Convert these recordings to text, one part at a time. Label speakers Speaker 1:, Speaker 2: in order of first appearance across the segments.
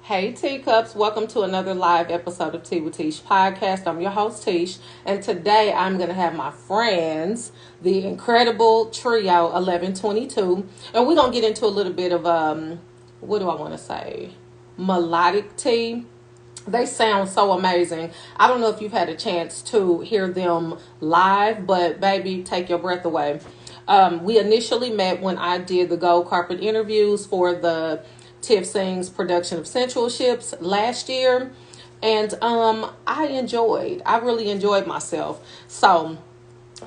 Speaker 1: Hey teacups, welcome to another live episode of Tea with Teash podcast. I'm your host Teash, and today I'm going to have my friends, the incredible trio 1122, and we're going to get into a little bit of what do I want to say? Melodic tea. They sound so amazing. I don't know if you've had a chance to hear them live, but baby, take your breath away. We initially met when I did the gold carpet interviews for the Tiff Sings production of Sensual Ships last year. And I really enjoyed myself. So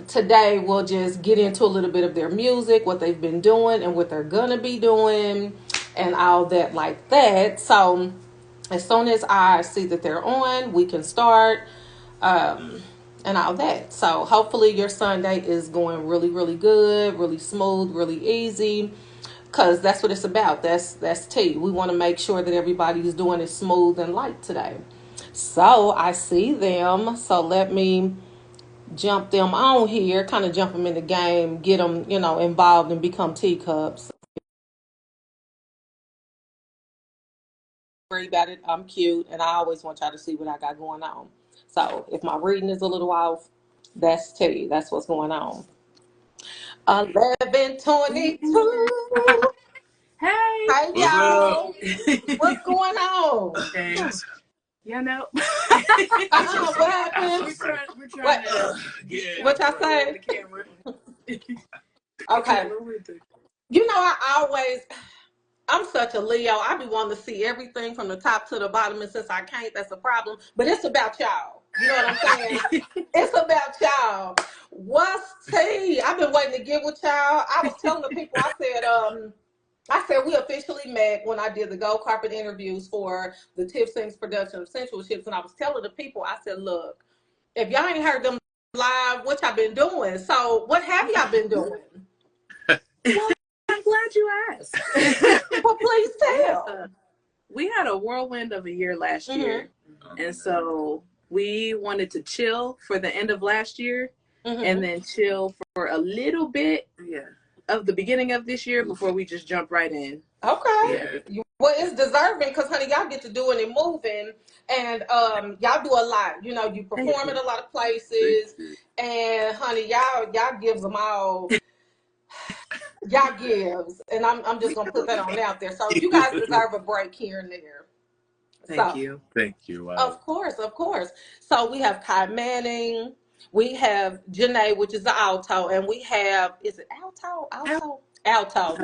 Speaker 1: today we'll just get into a little bit of their music, what they've been doing and what they're gonna be doing and all that like that. So as soon as I see that they're on, we can start and all that. So hopefully your Sunday is going really, really good, really smooth, really easy. Cause that's what it's about. That's tea. We want to make sure that everybody's doing it smooth and light today. So I see them. So let me jump them on here, kind of jump them in the game, get them, involved and become teacups. Worry about it. I'm cute, and I always want y'all to see what I got going on. So if my reading is a little off, that's tea. That's what's going on. 1122.
Speaker 2: Hey.
Speaker 1: Hey
Speaker 3: What's
Speaker 1: y'all.
Speaker 3: up?
Speaker 1: What's going on?
Speaker 2: Okay. You know.
Speaker 1: What happened?
Speaker 2: We're trying
Speaker 1: What?
Speaker 2: to
Speaker 3: Yeah.
Speaker 1: What y'all say?
Speaker 2: the camera.
Speaker 1: Okay. I'm such a Leo. I be wanting to see everything from the top to the bottom, and since I can't, that's a problem. But it's about y'all. You know what I'm saying? It's about y'all. What's tea? I've been waiting to get with y'all. I was telling the people, I said we officially met when I did the gold carpet interviews for the Tiff Sings production of Sensual Ships, and I was telling the people, I said, look, if y'all ain't heard them live, what y'all been doing? So what have y'all been doing?
Speaker 2: Well, I'm glad you asked.
Speaker 1: Well, please tell.
Speaker 2: We had a whirlwind of a year last year, and so we wanted to chill for the end of last year, and then chill for a little bit of the beginning of this year before we just jump right in.
Speaker 1: Okay. Yeah. Well, it's deserving because, honey, y'all get to doing and moving, and y'all do a lot. You know, you perform in a lot of places, and honey, y'all gives them all. Y'all gives, and I'm just gonna put that on out there. So you guys deserve a break here and there.
Speaker 2: Thank you.
Speaker 3: Thank you. Wow.
Speaker 1: Of course, of course. So we have Kai Manning, we have Janae, which is the alto, and we have, is it alto? Alto.
Speaker 3: Alto,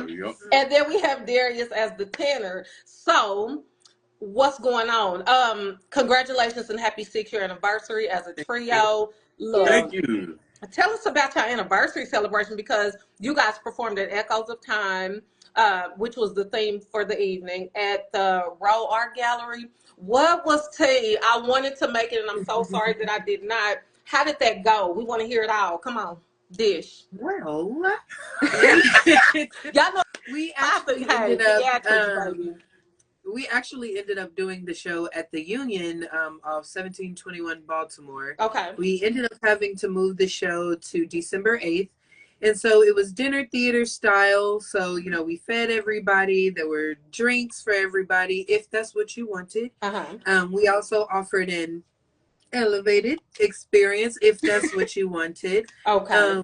Speaker 3: you go.
Speaker 1: And then we have Darius as the tenor. So what's going on? Congratulations and happy 6-year anniversary as a trio. Look,
Speaker 3: Thank you.
Speaker 1: tell us about your anniversary celebration because you guys performed at Echoes of Time, which was the theme for the evening at the Row Art Gallery. What was tea? I wanted to make it, and I'm so sorry that I did not. How did that go? We want to hear it all. Come on, dish.
Speaker 2: Well,
Speaker 1: Y'all know
Speaker 2: we actually ended up.
Speaker 1: baby.
Speaker 2: We actually ended up doing the show at the Union of 1721 Baltimore.
Speaker 1: Okay.
Speaker 2: We ended up having to move the show to December 8th. And so it was dinner theater style. So, we fed everybody. There were drinks for everybody, if that's what you wanted. We also offered an elevated experience, if that's what you wanted.
Speaker 1: Okay.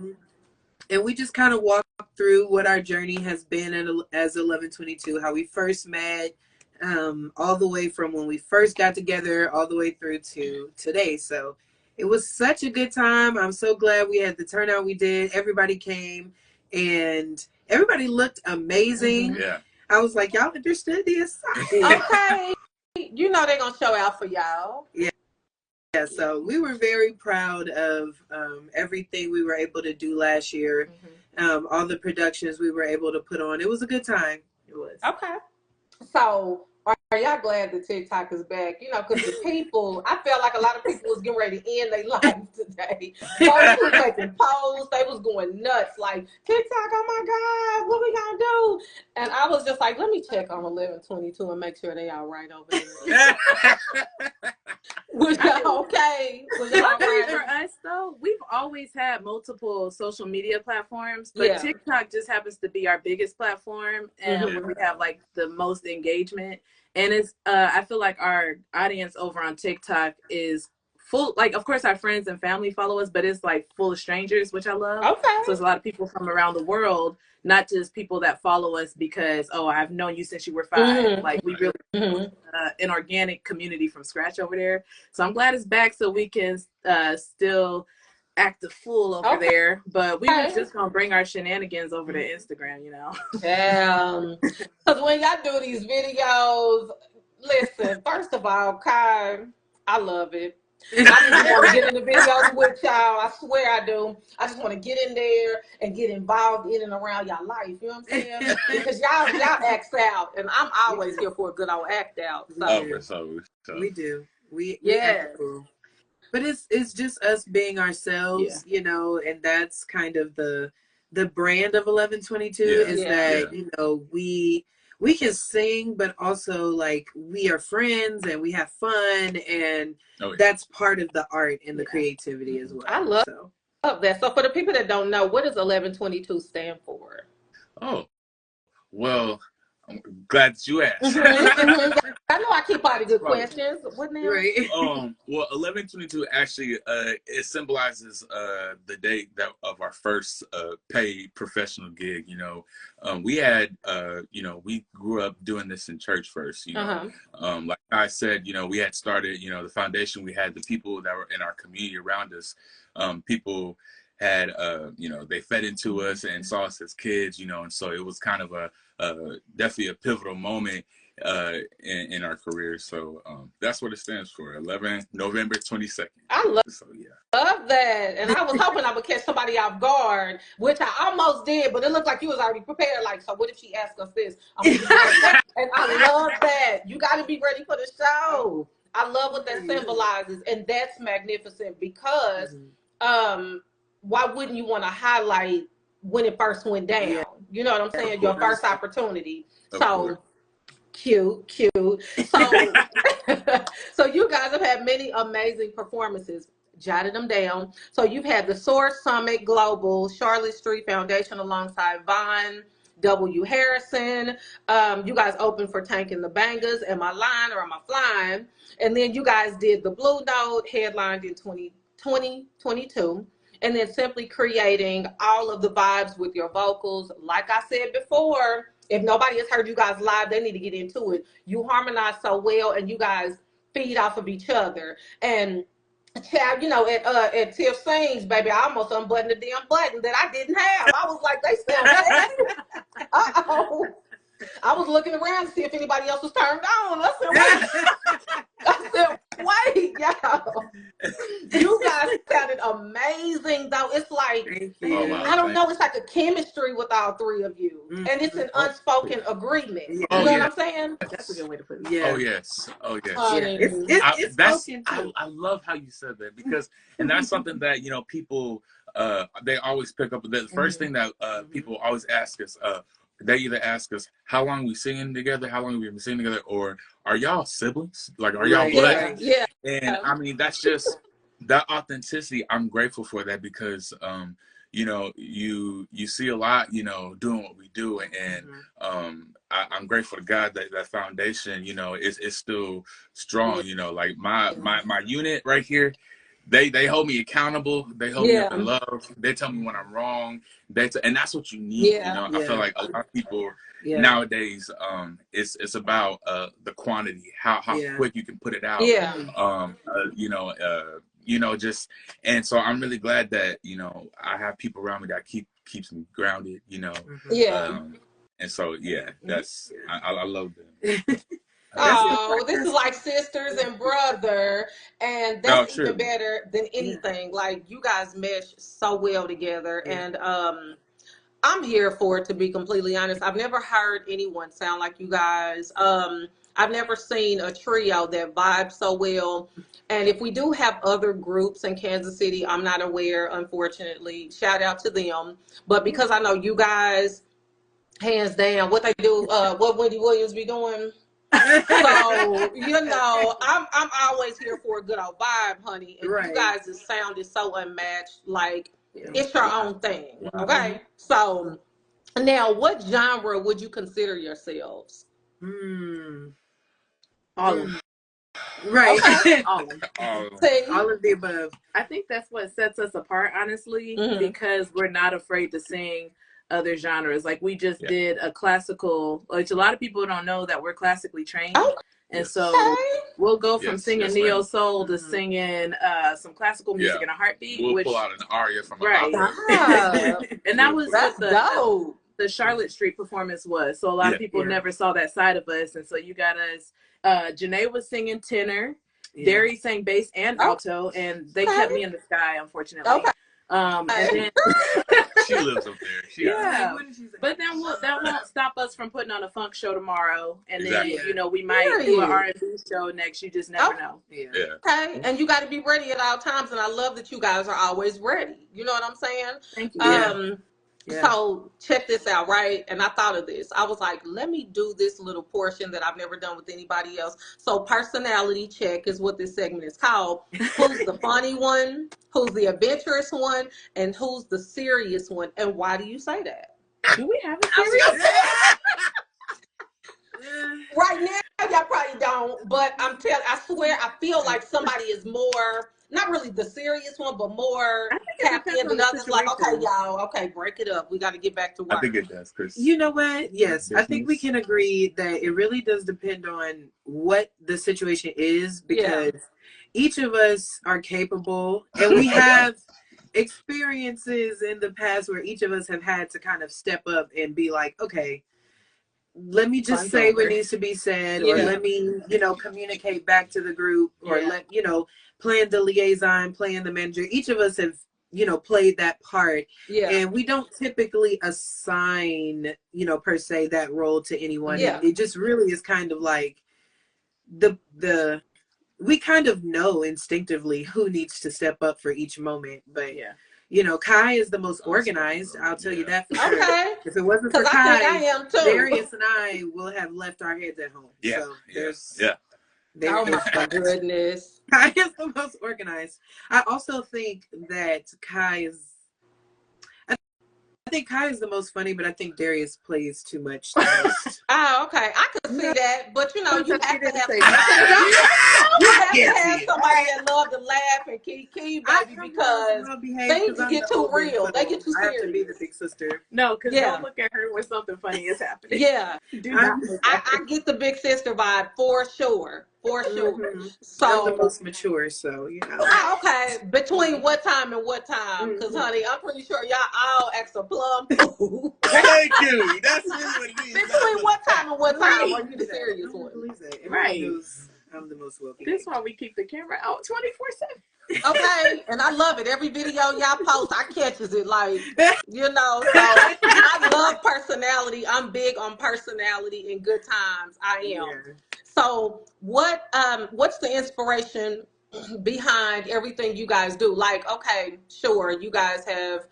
Speaker 2: And we just kind of walked through what our journey has been as 1122, how we first met, all the way from when we first got together all the way through to today. So it was such a good time. I'm so glad we had the turnout we did. Everybody came and everybody looked amazing.
Speaker 3: Yeah.
Speaker 2: I was like, y'all understood this?
Speaker 1: Okay. You know they're going to show out for y'all.
Speaker 2: Yeah. Yeah, so we were very proud of everything we were able to do last year. All the productions we were able to put on. It was a good time. It was.
Speaker 1: Okay. So are y'all glad that TikTok is back? Because the people, I felt like a lot of people was getting ready to end their life today. Folks was making posts. They was going nuts. Like, TikTok, oh my God, what we gonna do? And I was just like, let me check on 1122 and make sure they all right over there. Was y'all okay? Was y'all
Speaker 4: Luckily
Speaker 1: okay?
Speaker 4: for us, though, we've always had multiple social media platforms, but
Speaker 1: Yeah.
Speaker 4: TikTok just happens to be our biggest platform, and where we have like the most engagement. And it's, I feel like our audience over on TikTok is full. Like, of course, our friends and family follow us, but it's like full of strangers, which I love.
Speaker 1: Okay.
Speaker 4: So it's a lot of people from around the world, not just people that follow us because, oh, I've known you since you were 5. Like, we really an organic community from scratch over there. So I'm glad it's back so we can still act a fool over there. But we were just going to bring our shenanigans over to Instagram, you know?
Speaker 1: Because when y'all do these videos, listen, first of all, Kai, I love it. I just want to get in the videos with y'all. I swear I do. I just want to get in there and get involved in and around y'all life. You know what I'm saying? Because y'all act out, and I'm always here for a good old act out. So.
Speaker 2: We do. We
Speaker 1: Yeah.
Speaker 2: act cool. But it's just us being ourselves, you know, and that's kind of the brand of 1122 is that you know we can sing, but also like we are friends and we have fun, and that's part of the art and the creativity as well.
Speaker 1: I love that. So for the people that don't know, what does 1122 stand for?
Speaker 3: Oh, well, I'm glad that you asked.
Speaker 1: I know I keep all the good questions. What now?
Speaker 2: Right.
Speaker 3: Well, 1122 actually it symbolizes the date of our first paid professional gig. You know, we had you know, we grew up doing this in church first. You know, like I said, you know, we had started, you know, the foundation. We had the people that were in our community around us. People had you know, they fed into us and saw us as kids. You know, and so it was kind of a definitely a pivotal moment in our careers. So that's what it stands for. November 22nd.
Speaker 1: I love that. And I was hoping I would catch somebody off guard, which I almost did, but it looked like you was already prepared. Like, so what if she asked us this? And I love that. You got to be ready for the show. I love what that symbolizes, and that's magnificent because why wouldn't you want to highlight when it first went down? You know what I'm saying? Your first opportunity. So cute. So so you guys have had many amazing performances. Jotted them down. So you've had the Source Summit Global, Charlotte Street Foundation alongside Vaughn W. Harrison. You guys opened for Tank and the Bangers. Am I lying or am I flying? And then you guys did the Blue Note, headlined in 2022. And then Simply Creating all of the vibes with your vocals. Like I said before, if nobody has heard you guys live, they need to get into it. You harmonize so well, and you guys feed off of each other. And Chad, you know, at Tiff Sings, baby, I almost unbuttoned the damn button that I didn't have. I was like, they sound bad. Uh-oh. I was looking around to see if anybody else was turned on. I said, wait, y'all. You guys sounded amazing, though. It's like, I don't know, it's like a chemistry with all three of you. And it's an unspoken agreement. You know what I'm saying?
Speaker 4: That's a good way to put it.
Speaker 2: Yeah.
Speaker 3: Oh, yes. I love how you said that, because, and that's something that, you know, people, they always pick up. The first thing that people always ask us, they either ask us, how long we singing together, how long we been singing together, or are y'all siblings? Like, are y'all blood?
Speaker 1: Yeah.
Speaker 3: And I mean, that's just that authenticity. I'm grateful for that, because you know, you see a lot, you know, doing what we do, and I'm grateful to God that that foundation, you know, is still strong. You know, like my unit right here, they hold me accountable. They hold me up in love. They tell me when I'm wrong. And that's what you need. You know, I feel like a lot of people nowadays, it's about the quantity, how quick you can put it out. You know, just, and so I'm really glad that, you know, I have people around me that keeps me grounded. You know, and so that's I love them.
Speaker 1: Oh, this is like sisters and brother, and that's even better than anything. Like, you guys mesh so well together, and I'm here for it, to be completely honest. I've never heard anyone sound like you guys. I've never seen a trio that vibes so well. And if we do have other groups in Kansas City, I'm not aware, unfortunately. Shout out to them. But because I know you guys, hands down, what they do, what Wendy Williams be doing. So, you know, I'm always here for a good old vibe, honey. And you guys' sound is so unmatched. Like, it's your own thing. Okay. So now, what genre would you consider yourselves?
Speaker 4: All of them.
Speaker 2: Right.
Speaker 1: Okay.
Speaker 4: All of them.
Speaker 2: All of the above.
Speaker 4: I think that's what sets us apart, honestly, because we're not afraid to sing other genres. Like we just did a classical, which a lot of people don't know that we're classically trained.
Speaker 1: Okay.
Speaker 4: And so we'll go from singing neo soul to singing some classical music in a heartbeat.
Speaker 3: We'll pull out an aria from an opera.
Speaker 4: And that was
Speaker 1: what
Speaker 4: the Charlotte Street performance was. So a lot of people never saw that side of us. And so you got us. Janae was singing tenor. Darius sang bass and alto, and they kept me in the sky, unfortunately. And then
Speaker 3: she lives up there.
Speaker 4: But then that won't stop us from putting on a funk show tomorrow, and then you know we might do an R&B show next. You just never know.
Speaker 1: Okay, and you got to be ready at all times, and I love that you guys are always ready. You know what I'm saying?
Speaker 4: Thank you.
Speaker 1: So check this out, right? And I thought of this. I was like, let me do this little portion that I've never done with anybody else. So personality check is what this segment is called. Who's the funny one? Who's the adventurous one? And who's the serious one? And why do you say that?
Speaker 4: Do we have a serious?
Speaker 1: Right now, y'all probably don't. But I swear, I feel like somebody is more. Not really the serious one, but more tapped in than others. Like, okay, y'all, okay, break it up. We got to get back to work.
Speaker 3: I think it does, Chris.
Speaker 2: You know what? Yes, I think we can agree that it really does depend on what the situation is, because each of us are capable, and we have experiences in the past where each of us have had to kind of step up and be like, okay, let me just say what needs to be said, or let me, communicate back to the group, or playing the liaison, playing the manager. Each of us have, played that part. And we don't typically assign, per se, that role to anyone. It just really is kind of like we kind of know instinctively who needs to step up for each moment. But Kai is the most organized. I'll tell you that for sure.
Speaker 1: Okay.
Speaker 2: If it wasn't for Kai, Darius and I will have left our heads at home. So there's
Speaker 1: oh my goodness.
Speaker 2: Kai is the most organized. I also think that I think Kai is the most funny, but I think Darius plays too much.
Speaker 1: Oh, okay. I could see that, but you have to have somebody that love to laugh and kiki, baby, because things get too real. They get too serious.
Speaker 2: I have to be the big sister.
Speaker 4: No, because don't look at her when something funny is happening.
Speaker 1: I get the big sister vibe for sure. For sure. So
Speaker 2: I'm the most mature, so
Speaker 1: Oh, okay. Between what time and what time? Because, honey, I'm pretty sure y'all all act a plum.
Speaker 3: Thank you. That's really what it is.
Speaker 1: Between what time and what time are you the serious one?
Speaker 2: Right. I'm the most well behaved.
Speaker 4: That's why we keep the camera out 24/7.
Speaker 1: Okay, and I love it. Every video y'all post, I catches it, like, so I love personality. I'm big on personality in good times. I am. So what's the inspiration behind everything you guys do? Like, okay, sure, you guys have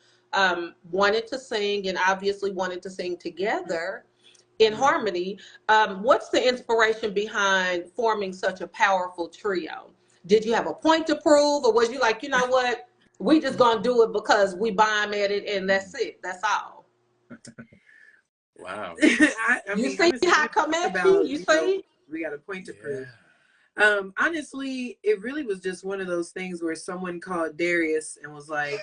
Speaker 1: wanted to sing and obviously wanted to sing together in harmony. What's the inspiration behind forming such a powerful trio? Did you have a point to prove, or was you like, you know what, we just gonna do it because we bomb at it and that's it, that's all?
Speaker 3: Wow.
Speaker 1: You see how I come at you? You see?
Speaker 2: We got a point to prove. Honestly, it really was just one of those things where someone called Darius and was like,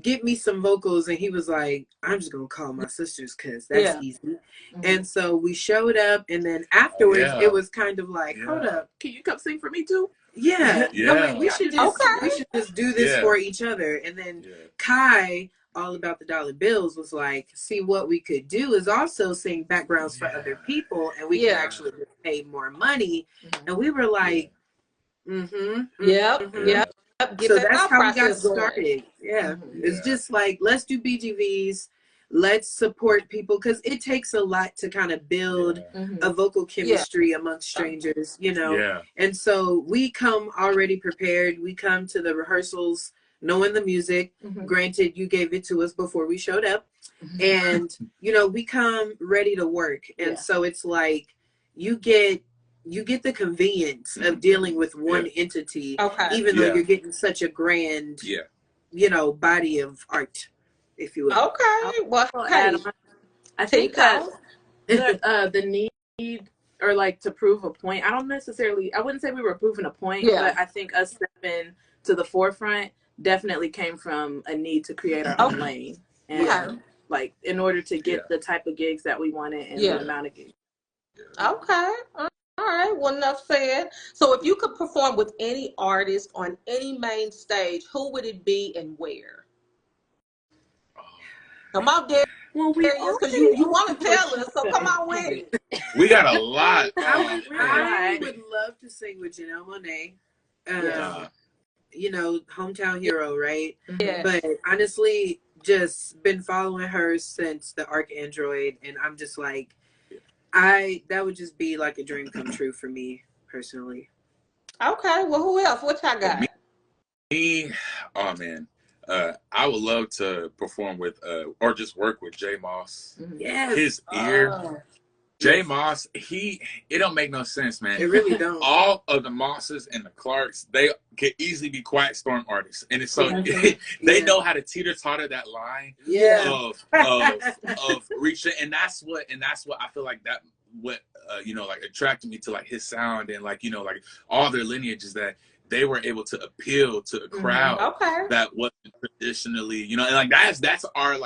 Speaker 2: get me some vocals, and he was like, I'm just gonna call my sisters because that's easy. And so we showed up, and then afterwards it was kind of like, hold up,
Speaker 4: can you come sing for me too?
Speaker 2: I mean, we should just do this for each other. And then Kai, all about the dollar bills, was like, see, what we could do is also sing backgrounds for other people, and we can actually pay more money. And we were like, so that's how we got started. It's just like, let's do BGVs, let's support people, because it takes a lot to kind of build a vocal chemistry amongst strangers, and so we come already prepared. We come to the rehearsals knowing the music. Granted, you gave it to us before we showed up, and we come ready to work. And so it's like, you get the convenience of dealing with one entity, even though you're getting such a grand, body of art, if you will.
Speaker 1: Okay. Well, hey,
Speaker 4: I think that the need or like to prove a point. I wouldn't say we were proving a point, but I think us stepping to the forefront definitely came from a need to create our own lane. And like in order to get the type of gigs that we wanted and the amount of gigs.
Speaker 1: Okay. All right. Well, enough said. So if you could perform with any artist on any main stage, who would it be and where? Come on, Darius, because you want to tell us, so come on with it.
Speaker 3: We got a lot.
Speaker 2: I would love to sing with Janelle Monáe. You know, hometown hero, right?
Speaker 1: Yes.
Speaker 2: But honestly, just been following her since the Arcandroid, and I'm just like, that would just be like a dream come true for me personally.
Speaker 1: Okay, well, who else? What y'all got?
Speaker 3: Me, oh man, I would love to perform with or just work with J Moss.
Speaker 2: Yes,
Speaker 3: his ear. J Moss, it don't make no sense, man.
Speaker 2: It really don't.
Speaker 3: All of the Mosses and the Clarks, they can easily be quiet storm artists, and it's so they know how to teeter-totter that line of reaching, and that's what I feel like like attracted me to like his sound and like like all their lineage is that they were able to appeal to a crowd that wasn't traditionally, and like that's our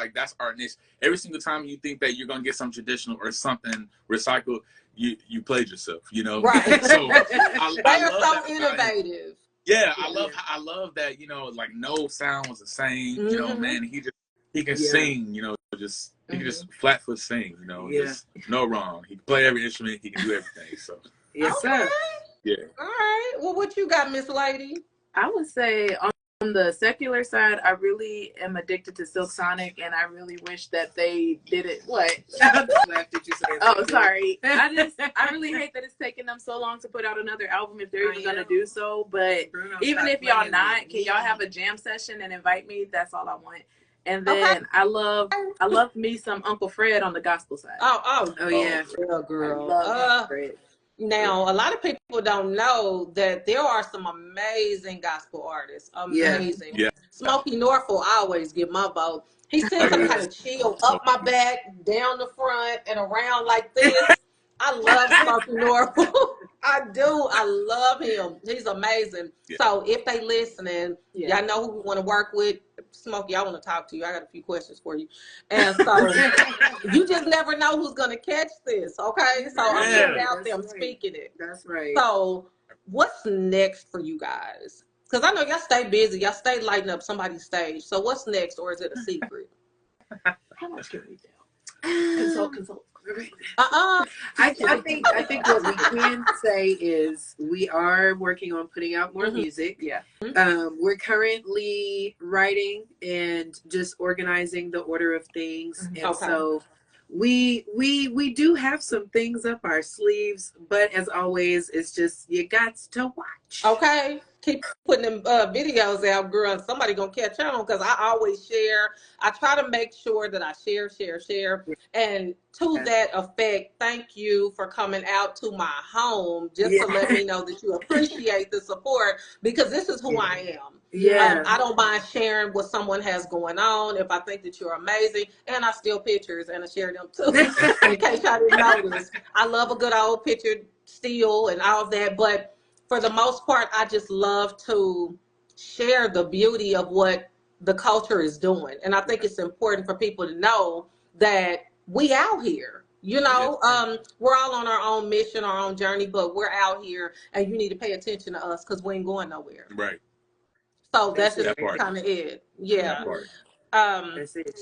Speaker 3: niche. Every single time you think that you're gonna get some traditional or something recycled, you played yourself,
Speaker 1: Right.
Speaker 3: So
Speaker 1: they're so innovative.
Speaker 3: I love that, like no sound was the same, man. He can sing, he can just flat foot sing, just no wrong. He can play every instrument, he can do everything. So
Speaker 2: yes, sir.
Speaker 3: Yeah.
Speaker 1: All right. Well, what you got, Miss Lady?
Speaker 4: I would say on the secular side, I really am addicted to Silk Sonic, and I really wish that they did it. What? Oh, sorry. I really hate that it's taking them so long to put out another album if they're even gonna do so. But even if y'all not, can y'all have a jam session and invite me? That's all I want. And then I love me some Uncle Fred on the gospel side.
Speaker 1: Oh yeah, girl.
Speaker 4: I love Uncle Fred.
Speaker 1: Now, a lot of people don't know that there are some amazing gospel artists. Amazing.
Speaker 3: Yeah.
Speaker 1: Smokey Norfolk, I always give my vote. He sings some kind of chill up my back, down the front, and around like this. I love Smokey Norfolk. I do. I love him. He's amazing. Yeah. So if they listening, y'all know who we want to work with. Smokey, I want to talk to you. I got a few questions for you. And so you just never know who's going to catch this, okay? So I'm getting out there. I'm speaking it.
Speaker 2: That's right.
Speaker 1: So what's next for you guys? Because I know y'all stay busy. Y'all stay lighting up somebody's stage. So what's next, or is it a secret?
Speaker 4: How much can we do? Consult.
Speaker 2: I think what we can say is we are working on putting out more music.
Speaker 4: Yeah.
Speaker 2: We're currently writing and just organizing the order of things. And so we do have some things up our sleeves, but as always, it's just you got to watch.
Speaker 1: Okay. Keep putting them videos out, girl, and somebody gonna catch on, because I always share. I try to make sure that I share. And to that effect, thank you for coming out to my home just to let me know that you appreciate the support, because this is who I am.
Speaker 2: Yeah.
Speaker 1: I don't mind sharing what someone has going on if I think that you're amazing, and I steal pictures and I share them too. In case y'all didn't notice, I love a good old picture steal and all of that, but for the most part, I just love to share the beauty of what the culture is doing. And I think it's important for people to know that we out here, we're all on our own mission, our own journey, but we're out here, and you need to pay attention to us because we ain't going nowhere.
Speaker 3: Right.
Speaker 1: So that's just kind of it. Yeah.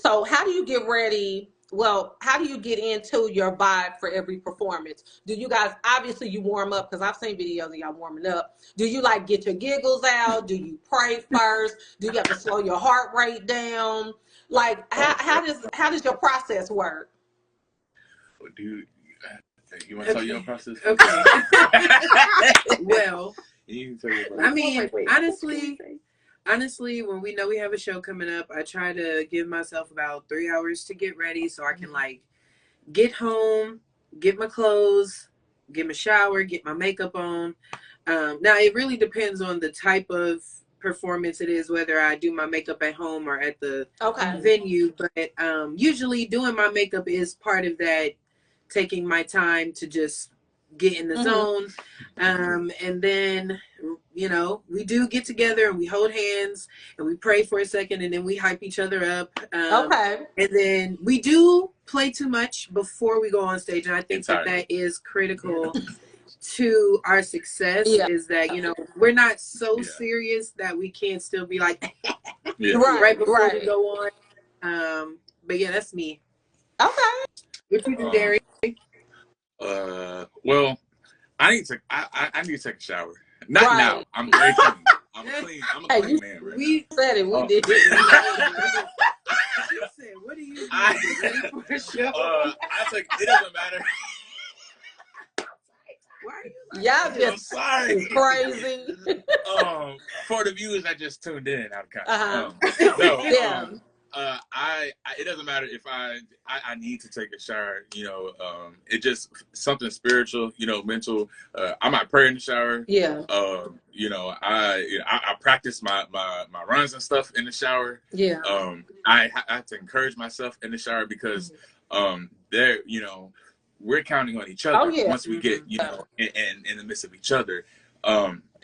Speaker 1: So how do you get ready? Well, how do you get into your vibe for every performance? Do you guys, obviously you warm up, because I've seen videos of y'all warming up. Do you like get your giggles out? Do you pray first? Do you have to slow your heart rate down? Like how does your process work?
Speaker 3: You want to tell your process?
Speaker 2: Okay. Well,
Speaker 3: you can tell your process.
Speaker 2: I mean, honestly, when we know we have a show coming up, I try to give myself about 3 hours to get ready so I can like get home, get my clothes, get my shower, get my makeup on. Now it really depends on the type of performance it is, whether I do my makeup at home or at the venue. But usually doing my makeup is part of that, taking my time to just get in the zone. And then, you know, we do get together and we hold hands and we pray for a second and then we hype each other up. And then we do play too much before we go on stage. And I think that is critical to our success, is that, you know, we're not so serious that we can't still be like, right before we go on. But yeah, that's me.
Speaker 1: Okay.
Speaker 2: What you do, Derek?
Speaker 3: Well, I need to take a shower. Not now. I'm very clean. I'm clean. I'm a clean man right
Speaker 2: we
Speaker 3: now.
Speaker 2: said it. We did it. She said, "What do you do? Ready for a show?"
Speaker 3: It doesn't matter.
Speaker 2: Why are you?
Speaker 1: Y'all just crazy.
Speaker 3: For the viewers that just tuned in out of it doesn't matter if I need to take a shower. You know, it just something spiritual. You know, mental. I might pray in the shower.
Speaker 1: Yeah.
Speaker 3: You know, I practice my runs and stuff in the shower.
Speaker 1: Yeah.
Speaker 3: I have to encourage myself in the shower because there, you know, we're counting on each other once we get, you know, in the midst of each other.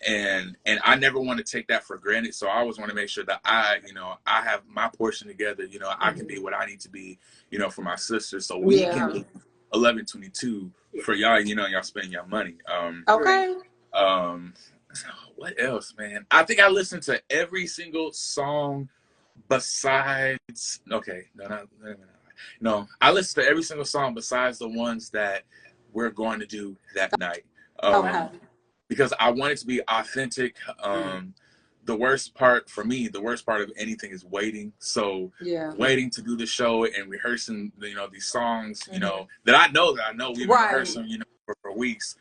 Speaker 3: And I never want to take that for granted. So I always want to make sure that I have my portion together. You know, I can be what I need to be, you know, for my sister. So we can leave 11/22 for y'all, you know, y'all spend your money. What else, man? I think I listened to every single song besides, no, I listened to every single song besides the ones that we're going to do that night. Because I want it to be authentic. The worst part for me, the worst part of anything is waiting. So waiting to do the show and rehearsing, you know, these songs, you know, that I know we've been rehearsing, you know, for weeks.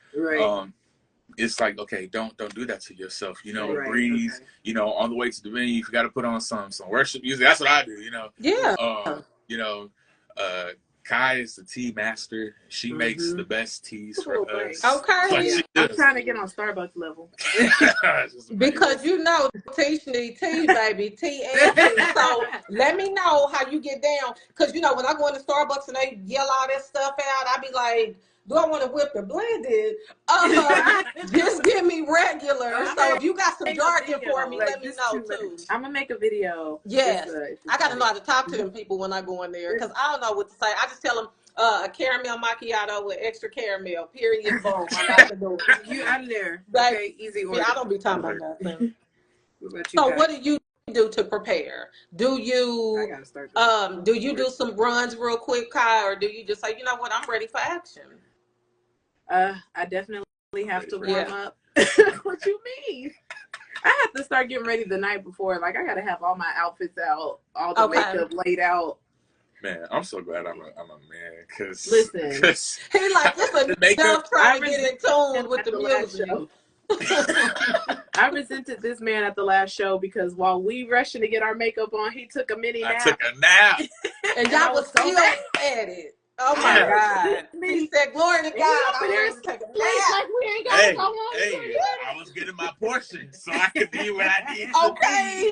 Speaker 3: It's like, okay, don't do that to yourself. You know, breathe. You know, on the way to the venue, you got to put on some worship music. That's what I do. You know. You know, Kai is the tea master. She makes the best teas for us.
Speaker 4: I'm trying to get on Starbucks level.
Speaker 1: Because you know, Teash need tea, baby. Tea and tea. So let me know how you get down. Because, you know, when I go into Starbucks and they yell all that stuff out, I be like, do I want to whip the blended? Just give me regular. So if you got some jargon for me, let me know too.
Speaker 4: I'm gonna make a video.
Speaker 1: Yes, I gotta know how to talk to them people when I go in there because I don't know what to say. I just tell them a caramel macchiato with extra caramel. Period. Boom. I'm about to do it.
Speaker 2: You out of there?
Speaker 1: Like,
Speaker 2: okay, easy order.
Speaker 1: I don't be talking about nothing.
Speaker 2: What about you
Speaker 1: So
Speaker 2: guys?
Speaker 1: what do you do to prepare? Do you do some runs real quick, Kai, or do you just say, you know what, I'm ready for action?
Speaker 4: I definitely have to warm up. What you mean? I have to start getting ready the night before. Like, I gotta have all my outfits out, all the makeup laid out.
Speaker 3: Man, I'm so glad I'm a man. Cause
Speaker 4: listen,
Speaker 1: he like this enough trying to get in tune with the music.
Speaker 4: I resented this man at the last show because while we rushing to get our makeup on, he took a mini nap.
Speaker 3: I took a nap,
Speaker 1: and y'all was still at it. Oh my God! He said, "Glory to God." I'm ready to take a nap.
Speaker 4: Like we ain't got so long.
Speaker 3: Hey, I was getting my portion, so I could be what I need.
Speaker 1: Okay.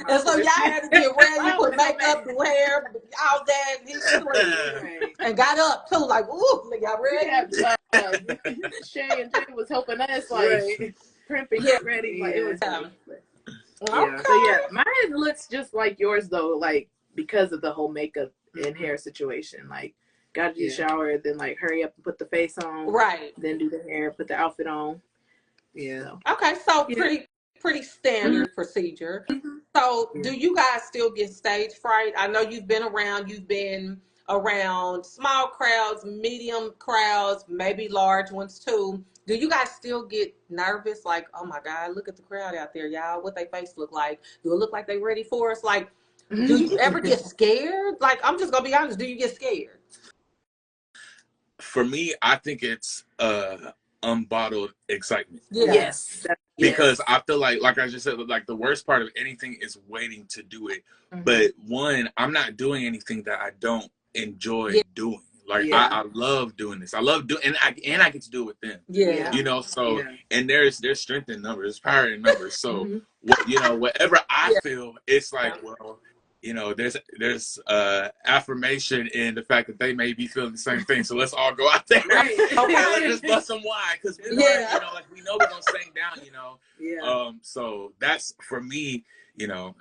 Speaker 1: And so y'all had to get ready, you put makeup, do hair, all that. And he sleep and got up too, like, ooh, y'all ready?
Speaker 4: Shay and Jay was helping us, like, primping, get ready. Like, it was So yeah, mine looks just like yours though, like because of the whole makeup and hair situation. Like, gotta do the shower, then like hurry up and put the face on, then do the hair, put the outfit on.
Speaker 1: Okay, so pretty standard procedure. So do you guys still get stage fright? I know you've been around small crowds, medium crowds, maybe large ones too. Do you guys still get nervous? Like, oh my God, look at the crowd out there, y'all. What they face look like? Do it look like they ready for us? Like, do you ever get scared? Like, I'm just gonna be honest. Do you get scared?
Speaker 3: For me, I think it's unbottled excitement.
Speaker 4: Yes.
Speaker 3: Because I feel like I just said, like the worst part of anything is waiting to do it. But one, I'm not doing anything that I don't enjoy doing. Like I love doing this. I love doing, and I get to do it with them.
Speaker 1: Yeah.
Speaker 3: You know, so and there's strength in numbers, there's power in numbers. So what, you know, whatever I feel, it's like, well, you know, there's affirmation in the fact that they may be feeling the same thing. So let's all go out there.
Speaker 2: Right.
Speaker 3: Okay, let's just bust some wine, because we're gonna, you know, like we know we're gonna sing down, you know. So that's for me, you know,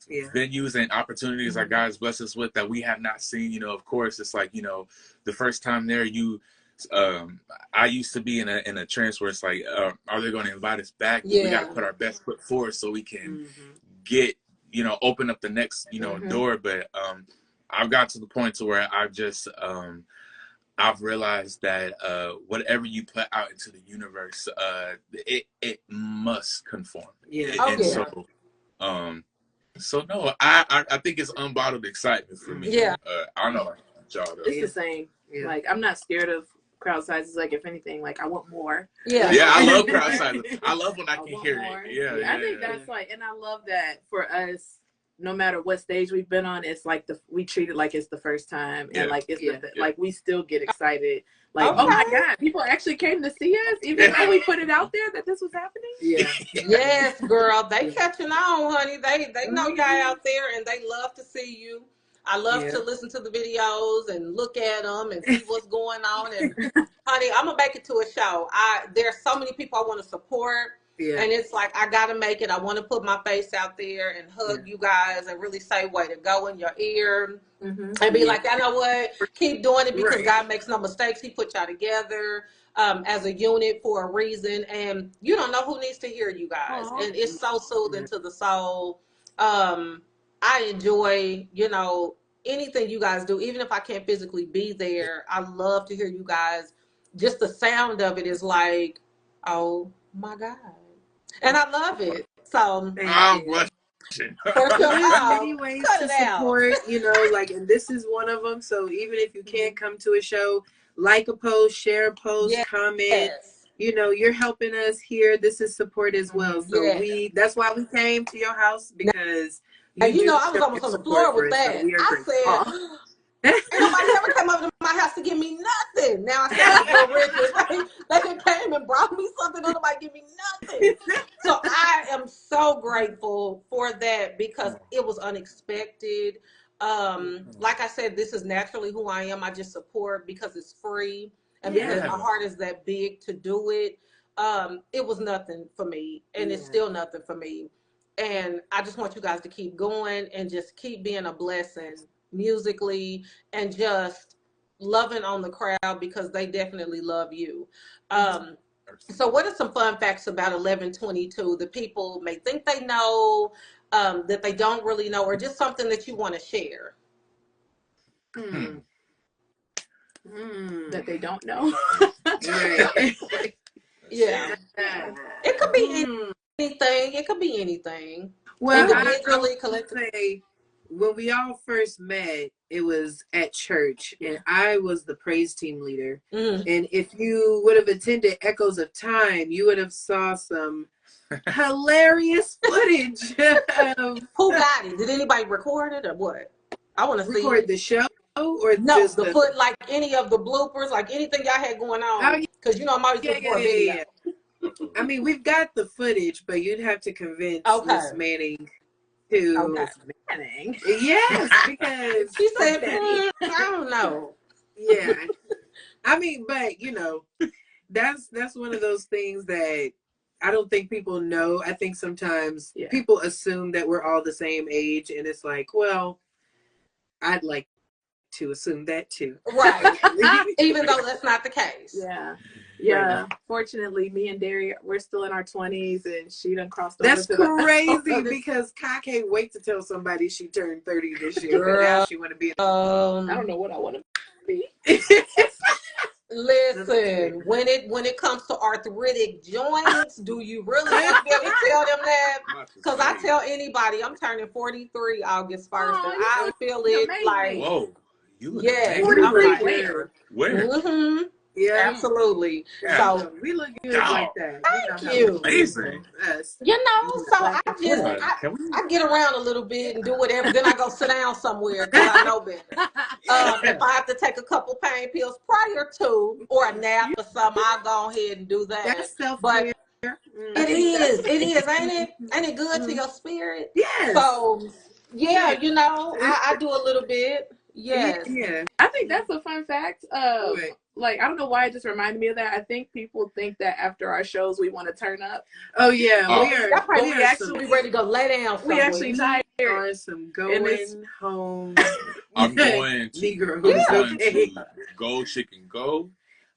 Speaker 3: venues and opportunities that God's blessed us with that we have not seen. You know, of course, it's like, you know, the first time there, I used to be in a trance where it's like, are they going to invite us back? We got to put our best foot forward so we can get, you know, open up the next, you know, door. But I've got to the point to where I've just I've realized that whatever you put out into the universe, it must conform. So no, I think it's unbottled excitement for me. I don't know about y'all though.
Speaker 4: It's the same. Like, I'm not scared of crowd sizes. Like, if anything, like, I want more.
Speaker 3: I love crowd sizes. I love when I can hear it.
Speaker 4: I think that's like, and I love that for us, no matter what stage we've been on, it's like we treat it like it's the first time, and like it's like we still get excited. Like, oh my God, people actually came to see us, even though we put it out there that this was happening.
Speaker 1: Yes, girl, they catching on, honey. They know y'all out there, and they love to see you. I love to listen to the videos and look at them and see what's going on. And honey, I'm gonna make it to a show. There's so many people I want to support. And it's like, I got to make it. I want to put my face out there and hug you guys and really say, way to go in your ear. And be like, I know what? Keep doing it, because God makes no mistakes. He put y'all together as a unit for a reason. And you don't know who needs to hear you guys. And it's so soothing to the soul. I enjoy, you know, anything you guys do, even if I can't physically be there. I love to hear you guys. Just the sound of it is like, oh my God. And I love it. So
Speaker 2: there's many ways to support, you know, like, and this is one of them. So even if you can't come to a show, like a post, share a post, comment. You know, you're helping us here. This is support as well. So that's why we came to your house, because
Speaker 1: you know, I was almost on the floor with that. So I said, ain't nobody ever come over to my house to give me nothing. Now I said, they came and brought me something. Nobody give me nothing. So I am so grateful for that, because it was unexpected. Like I said, this is naturally who I am. I just support because it's free, and because my heart is that big to do it. It was nothing for me, and it's still nothing for me. And I just want you guys to keep going and just keep being a blessing musically, and just loving on the crowd, because they definitely love you. So what are some fun facts about 1122 that people may think they know, that they don't really know, or just something that you want to share?
Speaker 4: That they don't know.
Speaker 1: It could be anything. It could be anything.
Speaker 2: Well, individually, collectively. When we all first met, it was at church, and I was the praise team leader. And if you would have attended Echoes of Time, you would have saw some hilarious footage.
Speaker 1: Who got it? Did anybody record it or what? I want to see.
Speaker 2: Record the show, or
Speaker 1: no,
Speaker 2: just
Speaker 1: the foot, like any of the bloopers, like anything y'all had going on. Because you know, I'm always looking for a video.
Speaker 2: I mean, we've got the footage, but you'd have to convince Miss Manning to.
Speaker 4: Manning.
Speaker 2: Yes, because
Speaker 1: she said, I don't know.
Speaker 2: I mean, but you know, that's one of those things that I don't think people know. I think sometimes people assume that we're all the same age, and it's like, well, I'd like to assume that too.
Speaker 1: Right. Even though that's not the case.
Speaker 4: Yeah. Fortunately, me and Derry, we're still in our 20s, and she done crossed over.
Speaker 2: That's crazy, because Kai can't wait to tell somebody she turned 30 this year. Girl, now she want to be.
Speaker 4: I don't know what I want to be.
Speaker 1: Listen, when it comes to arthritic joints, do you really want to be able to tell them that? Because I tell anybody, I'm turning 43 August 1st, and I feel it amazing.
Speaker 3: Like, whoa, you look
Speaker 1: amazing.
Speaker 3: amazing.
Speaker 1: Where?
Speaker 2: Yeah.
Speaker 1: Absolutely.
Speaker 3: Yeah.
Speaker 1: So
Speaker 2: We look good
Speaker 3: Dog.
Speaker 2: like that.
Speaker 1: thank
Speaker 2: how
Speaker 1: you.
Speaker 3: Amazing.
Speaker 2: Us.
Speaker 1: You know, so I just
Speaker 3: Can we?
Speaker 1: I get around a little bit and do whatever. Then I go sit down somewhere because I know better. If I have to take a couple pain pills prior to or a nap or something, I'll go ahead and do that.
Speaker 2: That's self-care.
Speaker 1: But it is, ain't it? Ain't it good to your spirit?
Speaker 2: Yes.
Speaker 1: So yeah, you know, I do a little bit. Yes.
Speaker 2: Yeah.
Speaker 4: I think that's a fun fact. Like, I don't know why it just reminded me of that. I think people think that after our shows we want to turn up.
Speaker 2: Oh yeah,
Speaker 1: we actually ready to go lay down somewhere.
Speaker 4: We actually tired.
Speaker 2: Are some going home.
Speaker 3: I'm going to
Speaker 2: Negroes. Okay.
Speaker 3: go chicken go.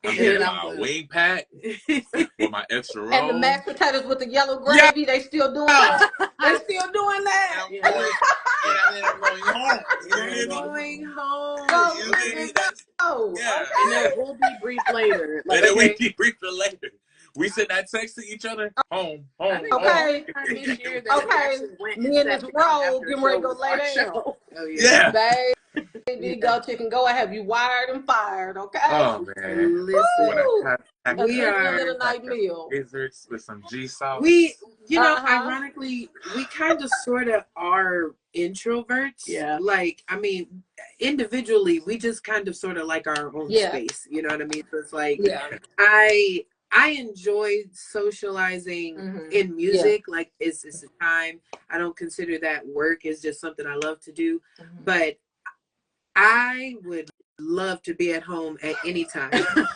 Speaker 3: I'm getting my wing pack with my extra roll.
Speaker 1: And the mashed potatoes with the yellow gravy, they still doing that. They still doing that.
Speaker 3: And I'm going home.
Speaker 2: Going home.
Speaker 3: Yeah.
Speaker 4: And then we'll debrief later.
Speaker 3: Like, and then we debrief it later. We send that text to each other. Home.
Speaker 1: Okay. Me and this roll getting ready to go lay down.
Speaker 2: Oh yeah.
Speaker 1: Baby, go chicken go. I have you wired and fired. Okay.
Speaker 3: Oh man.
Speaker 2: Listen, we are
Speaker 1: a little night meal.
Speaker 3: Gizzards with some G sauce.
Speaker 2: We, ironically, we kind of sort of are introverts.
Speaker 4: Yeah.
Speaker 2: Like, I mean, individually, we just kind of sort of like our own space. You know what I mean? So it's like, I enjoy socializing in music. Yeah. Like it's a time. I don't consider that work. It's just something I love to do. But I would love to be at home at any time.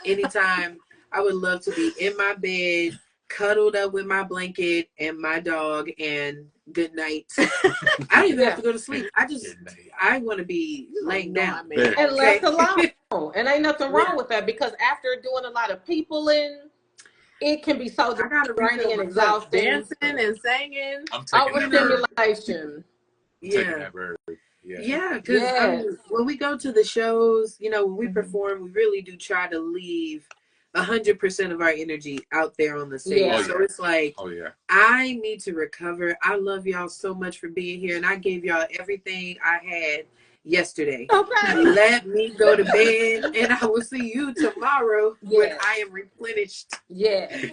Speaker 2: Anytime. I would love to be in my bed, cuddled up with my blanket and my dog, and good night. I don't even have to go to sleep. I want to be laying down.
Speaker 1: And left alone. And ain't nothing wrong with that, because after doing a lot of peopling, it can be so draining and exhausting.
Speaker 4: Dancing and singing.
Speaker 1: Overstimulation.
Speaker 2: Yeah. Yeah, because when we go to the shows, when we perform, we really do try to leave 100% of our energy out there on the stage.
Speaker 1: Yeah.
Speaker 2: So it's like, I need to recover. I love y'all so much for being here, and I gave y'all everything I had yesterday.
Speaker 1: Okay.
Speaker 2: Let me go to bed, and I will see you tomorrow when I am replenished.
Speaker 1: Yes,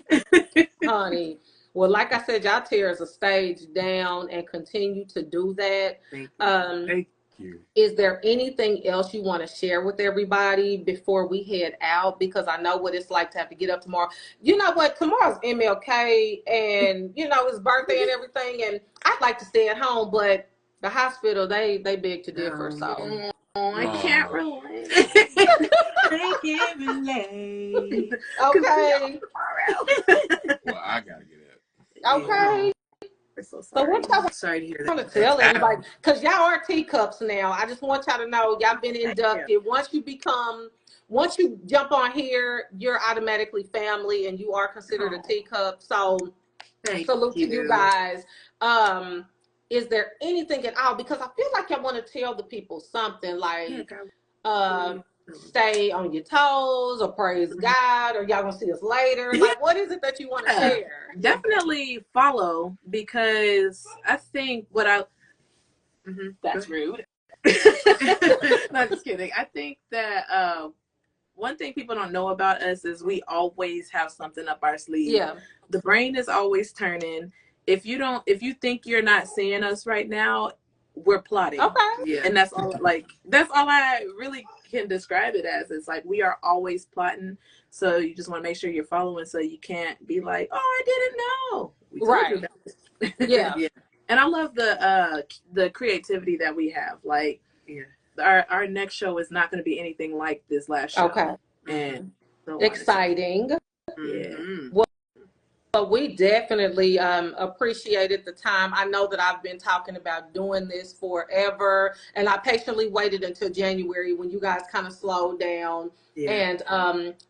Speaker 1: honey. Well, like I said, y'all tear us a stage down and continue to do that.
Speaker 3: Thank you.
Speaker 1: Is there anything else you want to share with everybody before we head out? Because I know what it's like to have to get up tomorrow. You know what? Tomorrow's MLK, and his birthday and everything. And I'd like to stay at home, but the hospital they beg to differ. So
Speaker 4: I can't relate.
Speaker 2: I can't relate.
Speaker 1: Okay.
Speaker 3: Well, I gotta get up.
Speaker 1: Okay.
Speaker 4: So
Speaker 1: what y'all
Speaker 2: sorry to hear that.
Speaker 1: want to tell everybody, because y'all are teacups now. I just want y'all to know y'all been inducted. Once you jump on here, you're automatically family, and you are considered a teacup. So salute to you guys. Is there anything at all? Because I feel like I want to tell the people something like, stay on your toes, or praise God, or y'all gonna see us later. Like, what is it that you want to share?
Speaker 4: Definitely follow, because I think that's rude. Not just kidding. I think that one thing people don't know about us is we always have something up our sleeve.
Speaker 1: Yeah.
Speaker 4: The brain is always turning. If you think you're not seeing us right now, we're plotting.
Speaker 1: Okay.
Speaker 2: Yeah.
Speaker 4: And that's all I really can describe it as. It's like we are always plotting. So you just want to make sure you're following, so you can't be like, oh, I didn't know. We told you that.
Speaker 1: Yeah.
Speaker 4: And I love the creativity that we have. Like, our next show is not going to be anything like this last show.
Speaker 1: Okay.
Speaker 4: And so
Speaker 1: exciting.
Speaker 4: Yeah.
Speaker 1: Well, we definitely appreciated the time. I know that I've been talking about doing this forever, and I patiently waited until January when you guys kind of slowed down. Yeah. And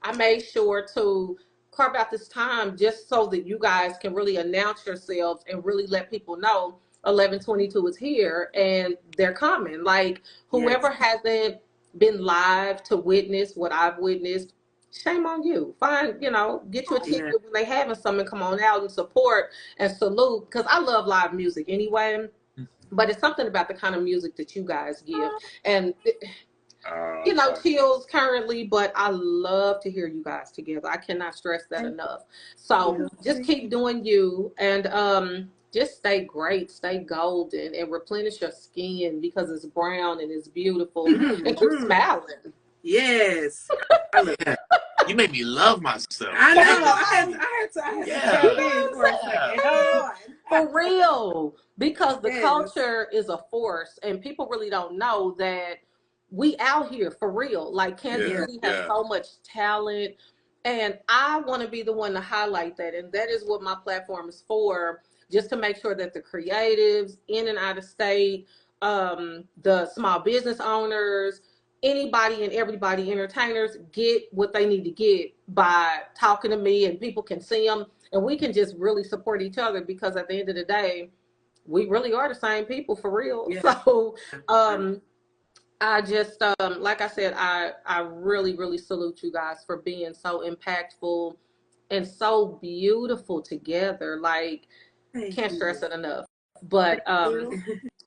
Speaker 1: I made sure to carve out this time just so that you guys can really announce yourselves and really let people know 1122 is here and they're coming. Like, whoever hasn't been live to witness what I've witnessed, shame on you. Get you a ticket when they having something. Come on out and support and salute, because I love live music anyway. But it's something about the kind of music that you guys give, and you know,
Speaker 3: Okay.
Speaker 1: chills currently, but I love to hear you guys together. I cannot stress that enough. So just keep doing you, and just stay great, stay golden, and replenish your skin because it's brown and it's beautiful, and keep smiling.
Speaker 2: Yes.
Speaker 3: Yeah. You made me love myself.
Speaker 2: I know.
Speaker 3: Yeah.
Speaker 2: I had to
Speaker 3: Yeah.
Speaker 2: tap in for a second. Hold on.
Speaker 1: For real, because the
Speaker 2: Yes.
Speaker 1: culture is a force, and people really don't know that we out here for real. Like Kansas
Speaker 3: Yeah.
Speaker 1: City has so much talent, and I want to be the one to highlight that, and that is what my platform is for, just to make sure that the creatives in and out of state, the small business owners, anybody and everybody, entertainers, get what they need to get by talking to me, and people can see them, and we can just really support each other, because at the end of the day, we really are the same people for real.
Speaker 2: Yeah.
Speaker 1: So I just like I said, I really, really salute you guys for being so impactful and so beautiful together. Like, can't stress it enough. But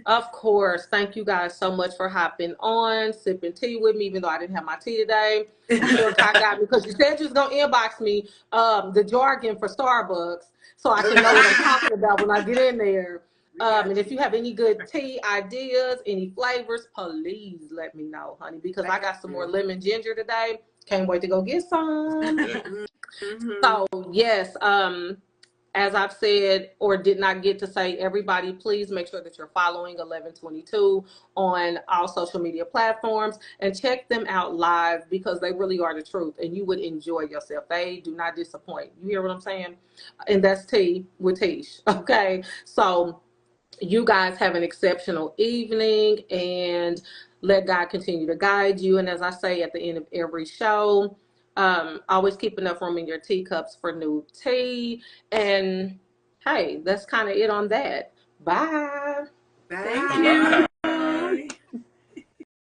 Speaker 1: of course, thank you guys so much for hopping on, sipping tea with me, even though I didn't have my tea today. I'm sure Ty got me, because you said you was gonna inbox me the jargon for Starbucks, so I can know what I'm talking about when I get in there. And if you have any good tea ideas, any flavors, please let me know, honey, because I got some more lemon ginger today. Can't wait to go get some. So yes, as I've said, or did not get to say, everybody, please make sure that you're following 1122 on all social media platforms, and check them out live, because they really are the truth, and you would enjoy yourself. They do not disappoint. You hear what I'm saying? And that's Tea with Teash. Okay. So you guys have an exceptional evening, and let God continue to guide you. And as I say at the end of every show, always keep enough room in your teacups for new tea. And hey, that's kind of it on that. Bye.
Speaker 2: Bye.
Speaker 4: Thank you.
Speaker 3: Bye.